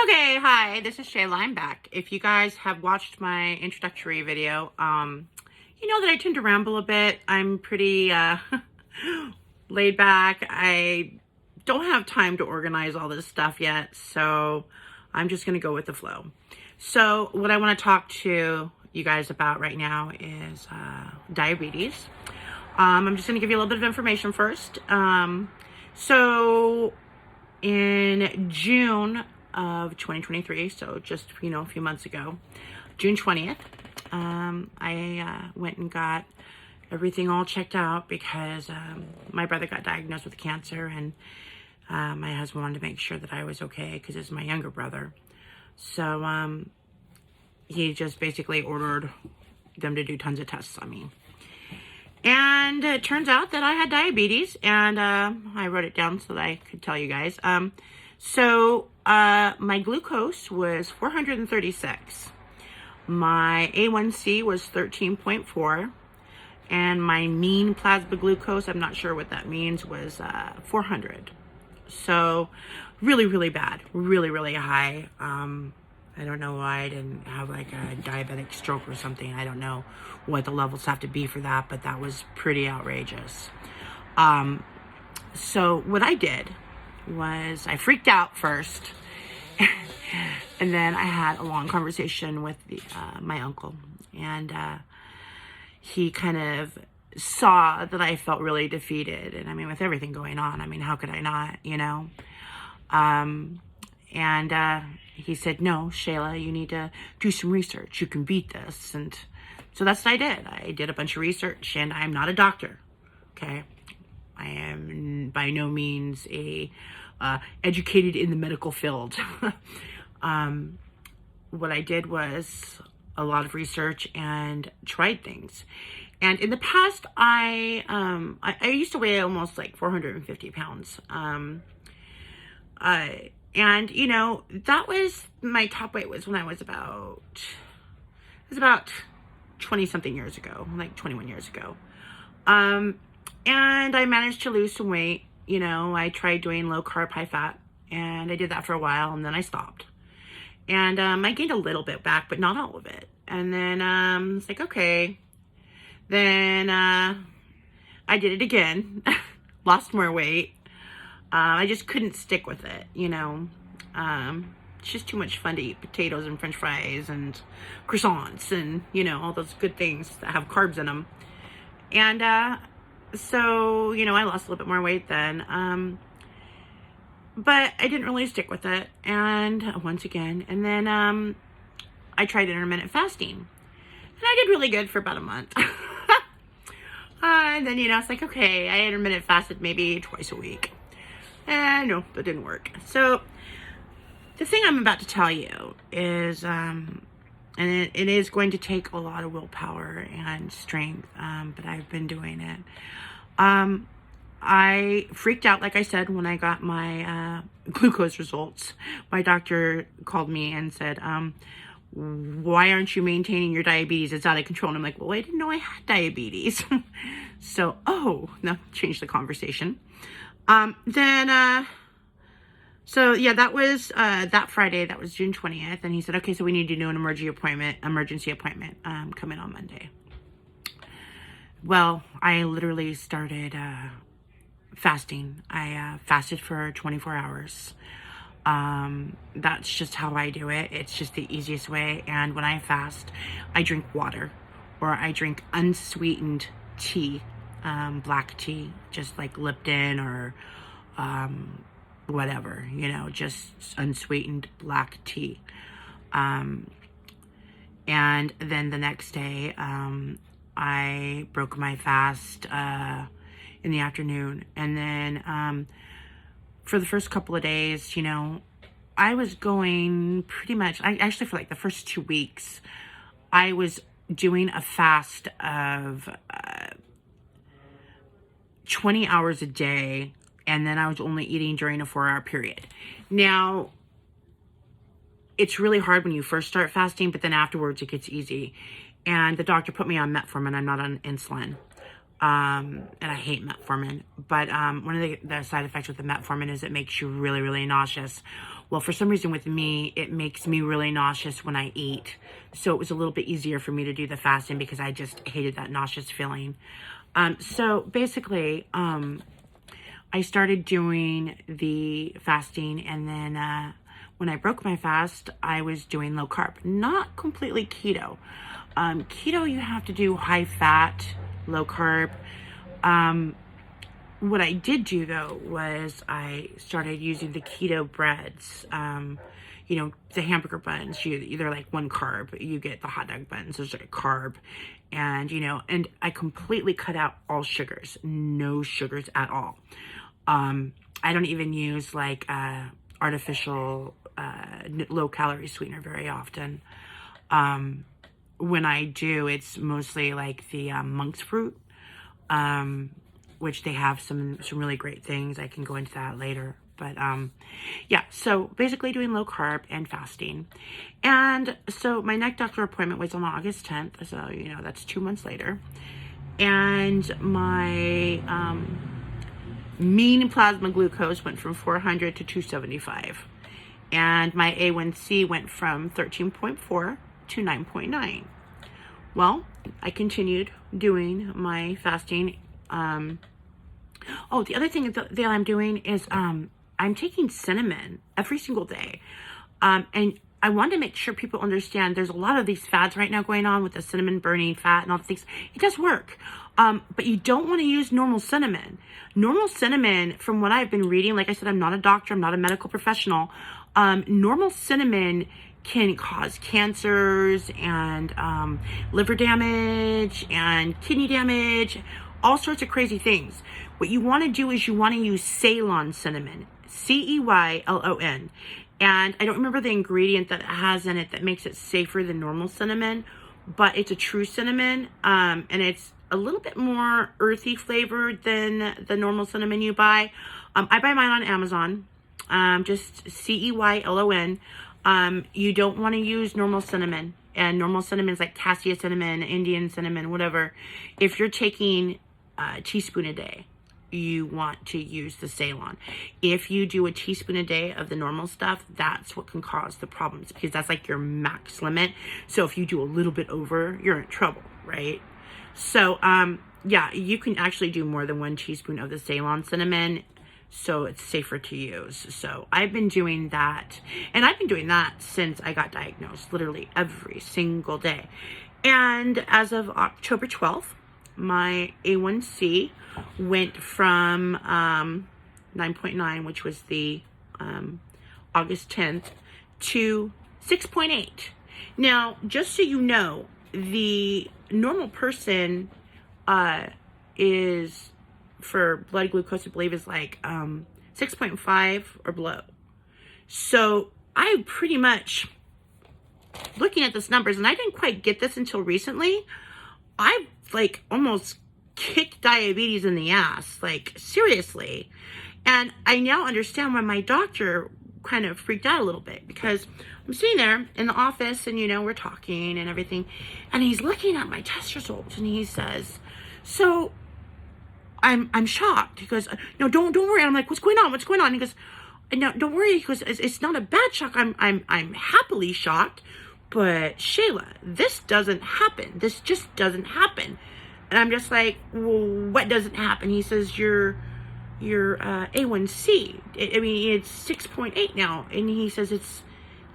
Okay, hi, this is Shayla. I'm back. If you guys have watched my introductory video, you know that I tend to ramble a bit. I'm pretty laid back. I don't have time to organize all this stuff yet, so I'm just going to go with the flow. So what I want to talk to you guys about right now is diabetes. I'm just going to give you a little bit of information first. So in June of 2023, so just, a few months ago, June 20th, I went and got everything all checked out because my brother got diagnosed with cancer, and my husband wanted to make sure that I was okay because it's my younger brother. So he just basically ordered them to do tons of tests on me. And it turns out that I had diabetes, and I wrote it down so that I could tell you guys. So my glucose was 436. My A1C was 13.4. And my mean plasma glucose, I'm not sure what that means, was 400. So really, really bad. Really, really high. I don't know why I didn't have like a diabetic stroke or something. I don't know what the levels have to be for that, but that was pretty outrageous. So what I did was I freaked out first, and then I had a long conversation with my uncle, and he kind of saw that I felt really defeated. And I mean, with everything going on, I mean, how could I not, And he said, "No, Shayla, you need to do some research. You can beat this." And so that's what I did. I did a bunch of research, and I'm not a doctor, okay? I am by no means educated in the medical field. What I did was a lot of research and tried things. And in the past, I used to weigh almost like 450 pounds. And that was my top weight was when I was about 20 something years ago, like 21 years ago. And I managed to lose some weight. I tried doing low carb, high fat, and I did that for a while, and then I stopped. And I gained a little bit back, but not all of it. And then it's like, okay. Then I did it again, lost more weight. I just couldn't stick with it, It's just too much fun to eat potatoes and french fries and croissants and, all those good things that have carbs in them. And so, I lost a little bit more weight then. But I didn't really stick with it. And once again, and then I tried intermittent fasting. And I did really good for about a month. And then, it's like, okay, I intermittent fasted maybe twice a week. And no, that didn't work. So the thing I'm about to tell you is, and it is going to take a lot of willpower and strength, but I've been doing it. I freaked out, like I said, when I got my glucose results. My doctor called me and said, "Why aren't you maintaining your diabetes? It's out of control." And I'm like, "Well, I didn't know I had diabetes." So, no, change the conversation. So yeah, that was that Friday. That was June 20th. And he said, "Okay, so we need to do an emergency appointment. Come in on Monday." Well, I literally started fasting. I fasted for 24 hours. That's just how I do it. It's just the easiest way. And when I fast, I drink water, or I drink unsweetened tea, black tea, just like Lipton or whatever, just unsweetened black tea. And then the next day, I broke my fast in the afternoon. And then for the first couple of days, I was going pretty much, actually for like the first 2 weeks, I was doing a fast of 20 hours a day, and then I was only eating during a 4-hour period. Now, it's really hard when you first start fasting, but then afterwards it gets easy. And the doctor put me on metformin. I'm not on insulin. And I hate metformin. But one of the side effects with the metformin is it makes you really, really nauseous. Well, for some reason with me, it makes me really nauseous when I eat. So it was a little bit easier for me to do the fasting because I just hated that nauseous feeling. So basically, I started doing the fasting, and then when I broke my fast, I was doing low carb, not completely keto. Keto, you have to do high fat, low carb. What I did do though was I started using the keto breads. The hamburger buns, they're like one carb. You get the hot dog buns, those are a carb. And I completely cut out all sugars, no sugars at all. I don't even use like artificial low calorie sweetener very often. When I do, it's mostly like the monk's fruit, which they have some really great things. I can go into that later. But yeah, so basically doing low carb and fasting. And so my next doctor appointment was on August 10th. So, that's 2 months later. And my mean plasma glucose went from 400 to 275. And my A1C went from 13.4 to 9.9. Well, I continued doing my fasting. The other thing that I'm doing is I'm taking cinnamon every single day. And I want to make sure people understand there's a lot of these fads right now going on with the cinnamon burning fat and all the things. It does work. But you don't want to use normal cinnamon. Normal cinnamon, from what I've been reading, like I said, I'm not a doctor, I'm not a medical professional. Normal cinnamon can cause cancers and liver damage and kidney damage, all sorts of crazy things. What you want to do is you want to use Ceylon cinnamon, Ceylon. And I don't remember the ingredient that it has in it that makes it safer than normal cinnamon, but it's a true cinnamon, and it's a little bit more earthy flavored than the normal cinnamon you buy. I buy mine on Amazon, just Ceylon. You don't want to use normal cinnamon, and normal cinnamon is like cassia cinnamon, Indian cinnamon, whatever. If you're taking a teaspoon a day, you want to use the Ceylon. If you do a teaspoon a day of the normal stuff, that's what can cause the problems, because that's like your max limit. So if you do a little bit over, you're in trouble, right? So yeah, you can actually do more than 1 teaspoon of the Ceylon cinnamon, so it's safer to use. So I've been doing that, and I've been doing that since I got diagnosed, literally every single day. And as of October 12th, my A1C went from 9.9, which was the August 10th, to 6.8. Now, just so you know, the normal person is, for blood glucose, I believe, is like 6.5 or below. So I pretty much, looking at these numbers, and I didn't quite get this until recently, I've like almost kicked diabetes in the ass, like seriously. And I now understand why my doctor kind of freaked out a little bit, because I'm sitting there in the office and we're talking and everything, and he's looking at my test results and he says, so I'm shocked. He goes, no, don't worry. I'm like, what's going on? He goes, no, don't worry. He goes, it's not a bad shock. I'm happily shocked. But Shayla, this doesn't happen. This just doesn't happen. And I'm just like, well, what doesn't happen? He says, your A1C, it's 6.8 now. And he says,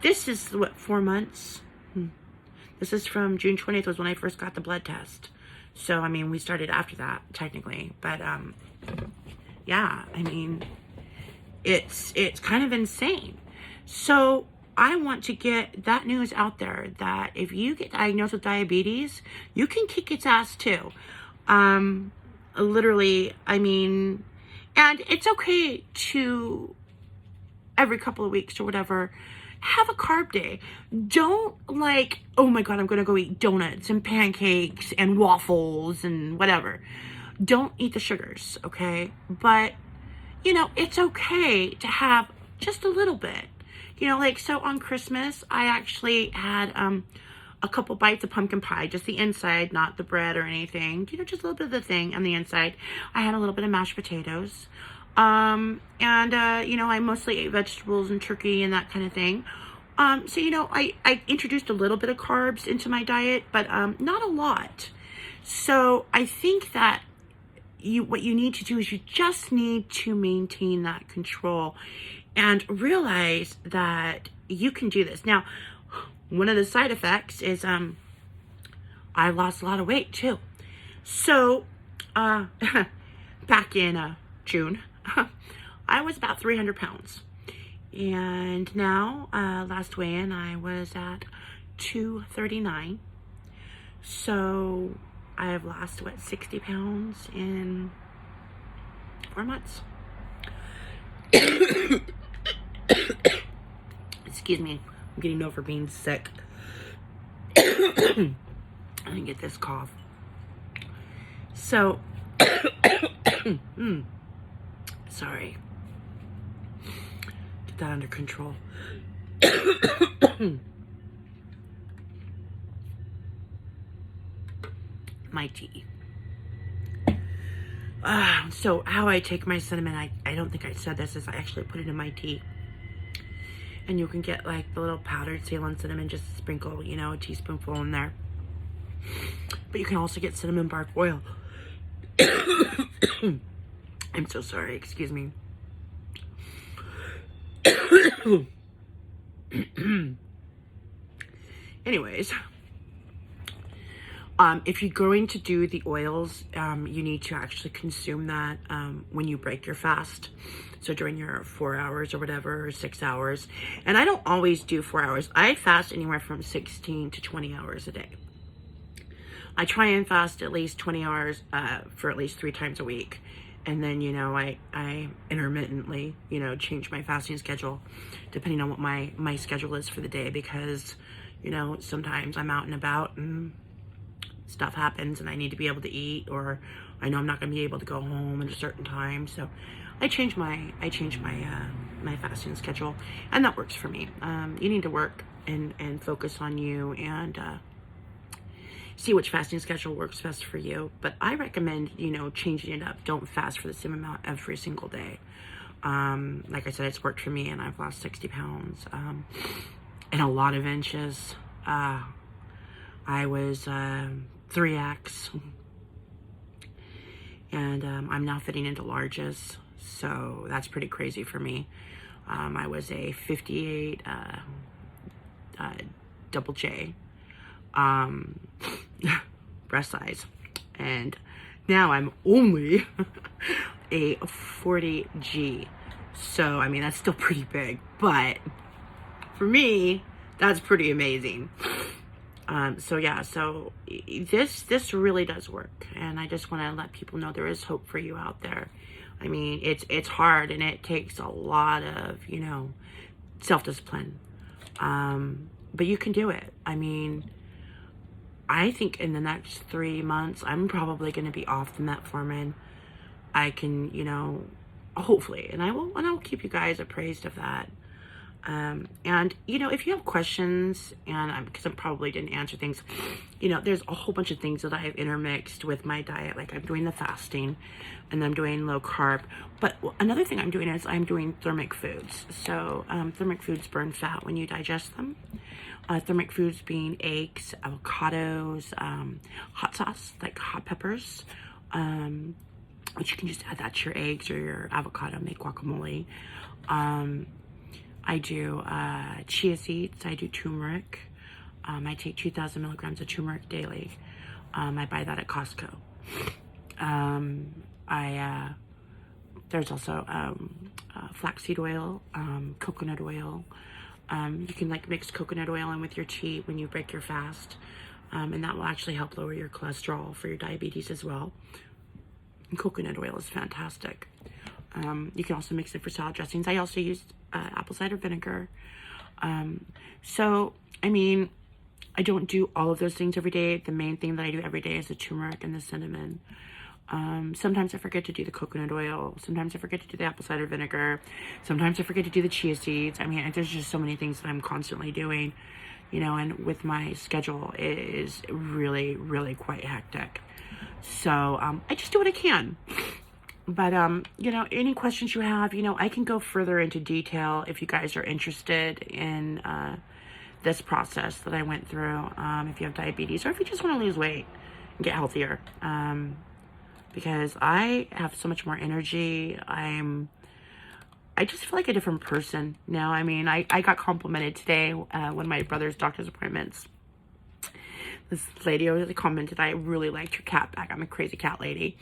this is what, 4 months? This is from June 20th was when I first got the blood test. So, we started after that, technically. But, yeah, it's kind of insane. So I want to get that news out there, that if you get diagnosed with diabetes, you can kick its ass too. Literally, and it's okay to, every couple of weeks or whatever, have a carb day. Don't like, oh my God, I'm going to go eat donuts and pancakes and waffles and whatever. Don't eat the sugars, okay? But, it's okay to have just a little bit. So on Christmas, I actually had a couple bites of pumpkin pie, just the inside, not the bread or anything, you know, just a little bit of the thing on the inside. I had a little bit of mashed potatoes. You know, I mostly ate vegetables and turkey and that kind of thing. So, you know, I introduced a little bit of carbs into my diet, but not a lot. So I think that what you need to do is you just need to maintain that control and realize that you can do this. Now, one of the side effects is I lost a lot of weight too. So back in June, I was about 300 pounds. And now, last weigh-in, I was at 239. So I've lost, 60 pounds in 4 months. Excuse me, I'm getting over being sick. I didn't get this cough. So, sorry. Get that under control. My tea. So how I take my cinnamon, I don't think I said this, is I actually put it in my tea. And you can get like the little powdered Ceylon cinnamon, just sprinkle, you know, a teaspoonful in there. But you can also get cinnamon bark oil. I'm so sorry, excuse me. Anyways, if you're going to do the oils, you need to actually consume that when you break your fast. So during your 4 hours or whatever, or 6 hours. And I don't always do 4 hours. I fast anywhere from 16 to 20 hours a day. I try and fast at least 20 hours for at least 3 times a week. And then, you know, I intermittently, you know, change my fasting schedule depending on what my schedule is for the day, because, you know, sometimes I'm out and about and stuff happens and I need to be able to eat, or I know I'm not going to be able to go home at a certain time. So I change my fasting schedule, and that works for me. You need to work and focus on you and see which fasting schedule works best for you. But I recommend, you know, changing it up. Don't fast for the same amount every single day. Like I said, it's worked for me, and I've lost 60 pounds and a lot of inches. I was 3X, and I'm now fitting into larges, so that's pretty crazy for me. I was a 58 double J breast size, and now I'm only a 40G. So I mean, that's still pretty big, but for me, that's pretty amazing. So yeah, so this really does work, and I just want to let people know there is hope for you out there. I mean, it's hard, and it takes a lot of, you know, self-discipline, but you can do it. I mean, I think in the next 3 months, I'm probably going to be off the metformin. I can, you know, hopefully, and I'll keep you guys appraised of that. And, you know, if you have questions, and because I probably didn't answer things, you know, there's a whole bunch of things that I have intermixed with my diet. Like I'm doing the fasting, and I'm doing low carb. But another thing I'm doing is I'm doing thermic foods. So thermic foods burn fat when you digest them. Thermic foods being eggs, avocados, hot sauce, like hot peppers, which you can just add that to your eggs or your avocado, make guacamole. I do chia seeds. I do turmeric. I take 2,000 milligrams of turmeric daily. I buy that at Costco. There's also flaxseed oil, coconut oil. You can like mix coconut oil in with your tea when you break your fast, and that will actually help lower your cholesterol for your diabetes as well. And coconut oil is fantastic. You can also mix it for salad dressings. I also use apple cider vinegar. So, I mean, I don't do all of those things every day. The main thing that I do every day is the turmeric and the cinnamon. Sometimes I forget to do the coconut oil. Sometimes I forget to do the apple cider vinegar. Sometimes I forget to do the chia seeds. I mean, there's just so many things that I'm constantly doing, you know, and with my schedule, it is really, really quite hectic. So I just do what I can. But, you know, any questions you have, you know, I can go further into detail if you guys are interested in this process that I went through. If you have diabetes or if you just want to lose weight and get healthier. Because I have so much more energy. I just feel like a different person now. I mean, I got complimented today, one of my brother's doctor's appointments. This lady already commented, I really liked your cat bag. I'm a crazy cat lady.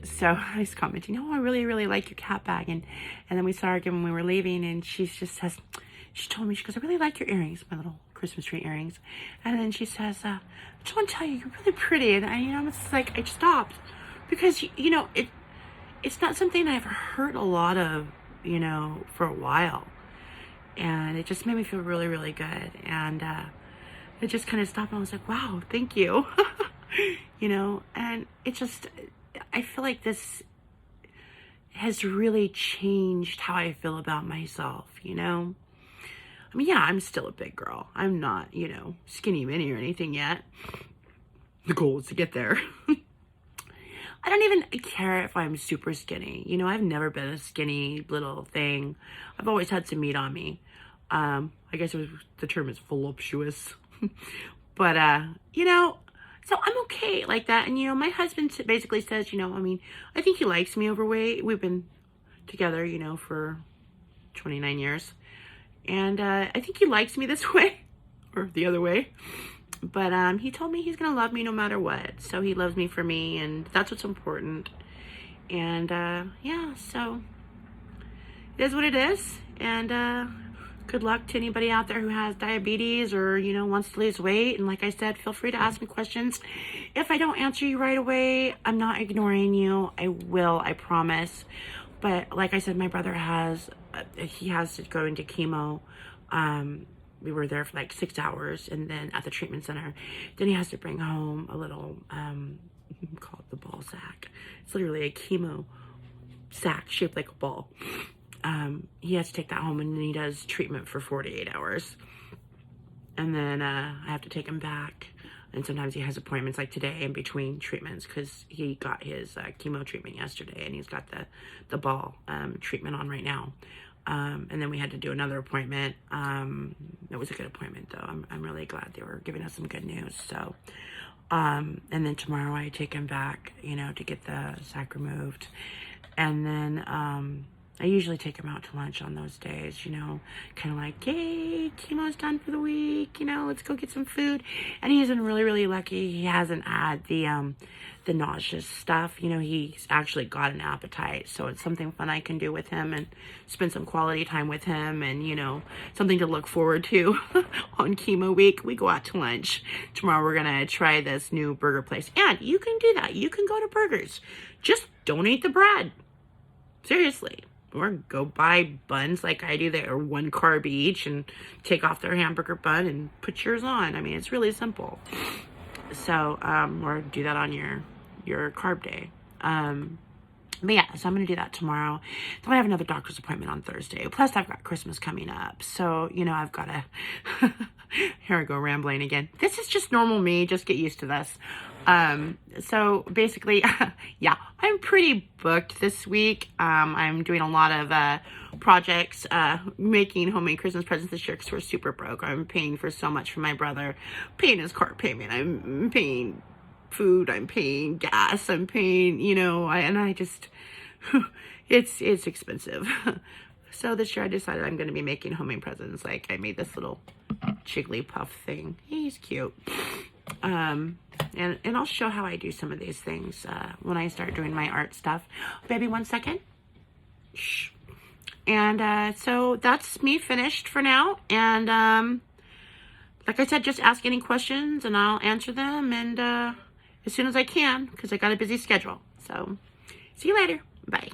So I was commenting, oh, I really, really like your cat bag. And then we saw her again when we were leaving, and she just says, she told me, she goes, I really like your earrings, my little Christmas tree earrings. And then she says, I just want to tell you, you're really pretty. And I, you know, it's like, I stopped because, you know, it's not something I've heard a lot of, you know, for a while. And it just made me feel really, really good. And it just kind of stopped, and I was like, wow, thank you. You know, and it just, I feel like this has really changed how I feel about myself, you know? I mean, yeah, I'm still a big girl. I'm not, you know, skinny mini or anything yet. The goal is to get there. I don't even care if I'm super skinny. You know, I've never been a skinny little thing. I've always had some meat on me. I guess the term is voluptuous. But, you know, so I'm okay like that. And, you know, my husband basically says, you know, I mean, I think he likes me overweight. We've been together, you know, for 29 years. And I think he likes me this way or the other way. But he told me he's going to love me no matter what. So he loves me for me, and that's what's important. And yeah, so it is what it is. And good luck to anybody out there who has diabetes or, you know, wants to lose weight. And like I said, feel free to ask me questions. If I don't answer you right away, I'm not ignoring you. I will, I promise. But like I said, my brother he has to go into chemo. We were there for like 6 hours, and then at the treatment center, then he has to bring home a little, call it the ball sack. It's literally a chemo sack shaped like a ball. He has to take that home, and then he does treatment for 48 hours. And then I have to take him back. And sometimes he has appointments like today in between treatments because he got his chemo treatment yesterday, and he's got the ball treatment on right now. And then we had to do another appointment. It was a good appointment, though. I'm really glad they were giving us some good news. So, and then tomorrow I take him back, you know, to get the sac removed. And then I usually take him out to lunch on those days, you know, kind of like, yay, chemo's done for the week, you know, let's go get some food. And he's been really, really lucky. He hasn't had the nauseous stuff. You know, he's actually got an appetite. So it's something fun I can do with him and spend some quality time with him, and, you know, something to look forward to on chemo week. We go out to lunch. Tomorrow we're going to try this new burger place. And you can do that. You can go to Burgers. Just don't eat the bread. Seriously. Or go buy buns like I do that are 1 carb each, and take off their hamburger bun and put yours on. I mean, it's really simple. So, or do that on your carb day. But yeah, so I'm going to do that tomorrow. Then I have another doctor's appointment on Thursday. Plus, I've got Christmas coming up. So, you know, I've got to... Here I go rambling again. This is just normal me. Just get used to this. So basically, yeah, I'm pretty booked this week. I'm doing a lot of projects, making homemade Christmas presents this year because we're super broke. I'm paying for so much for my brother, paying his car payment. I'm paying food, I'm paying gas, I'm paying, you know, I just, it's expensive. So this year I decided I'm going to be making homemade presents. Like I made this little Jigglypuff thing. He's cute. And I'll show how I do some of these things when I start doing my art stuff. Baby, 1 second. Shh. And so that's me finished for now. And like I said, just ask any questions and I'll answer them. And as soon as I can, because I got a busy schedule. So see you later. Bye.